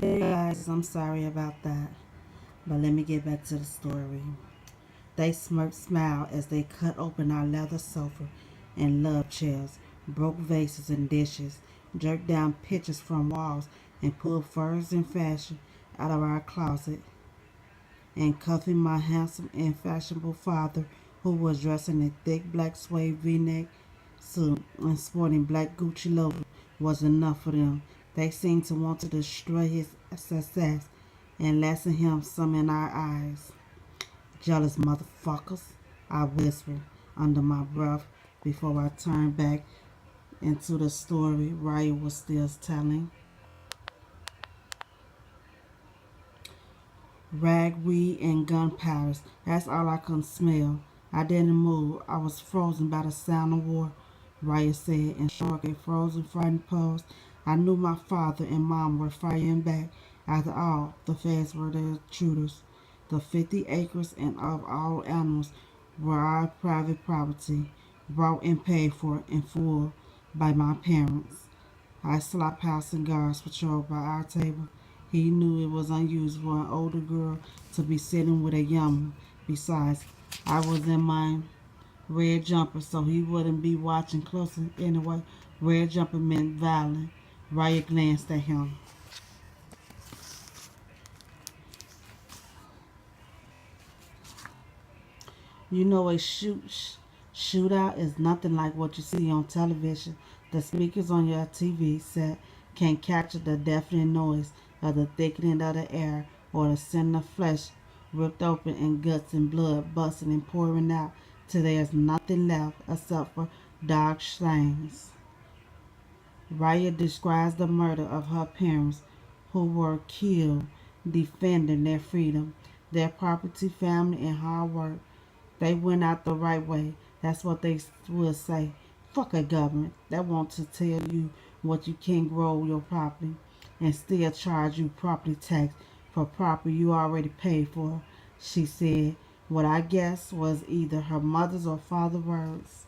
Hey guys, I'm sorry about that, but let me get back to the story. They smirked smiled as they cut open our leather sofa and love chairs, broke vases and dishes, jerked down pictures from walls, and pulled furs and fashion out of our closet, and cuffing my handsome and fashionable father, who was dressed in a thick black suede V-neck suit and sporting black Gucci logo, was enough for them. They seemed to want to destroy his success and lessen him some in our eyes. Jealous motherfuckers, I whispered under my breath before I turned back into the story Raya was still telling. Ragweed and gunpowder. That's all I could smell. I didn't move. I was frozen by the sound of war, Raya said, and struck a frozen, frightened pose. I knew my father and mom were fighting back. After all, the feds were the intruders. The 50 acres and of all animals were our private property, bought and paid for in full by my parents. I slapped house and guards patrolled by our table. He knew it was unusual for an older girl to be sitting with a young one. Besides, I was in my red jumper, so he wouldn't be watching closely anyway. Red jumper meant violent. Raya glanced at him. You know, shootout is nothing like what you see on television. The speakers on your TV set can capture the deafening noise of the thickening of the air or the scent of flesh ripped open and guts and blood busting and pouring out till there's nothing left except for dark stains. Raya describes the murder of her parents who were killed defending their freedom, their property, family, and hard work. They went out the right way. That's what they will say. Fuck a government that wants to tell you what you can grow your property and still charge you property tax for property you already paid for, she said. What I guess was either her mother's or father's words.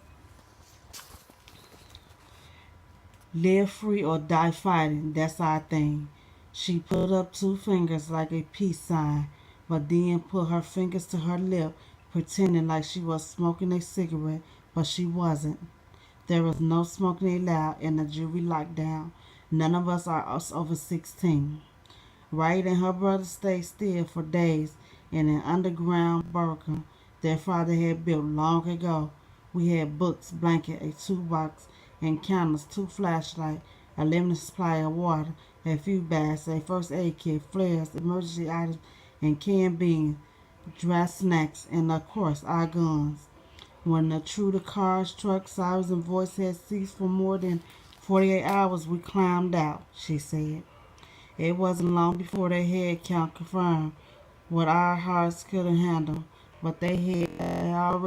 Live free or die fighting, that's our thing. She put up two fingers like a peace sign, but then put her fingers to her lip, pretending like she was smoking a cigarette, but she wasn't. There was no smoking allowed in the jury lockdown. None of us are over 16. Wright and her brother stayed still for days in an underground bunker their father had built long ago. We had books, blanket, a toolbox, and candles, two flashlights, a limited supply of water, a few bags, a first aid kit, flares, emergency items, and canned beans, dry snacks, and of course our guns. When the intruder cars, trucks, sirens, and voice had ceased for more than 48 hours, we climbed out, she said. It wasn't long before their head count confirmed what our hearts couldn't handle, but they had already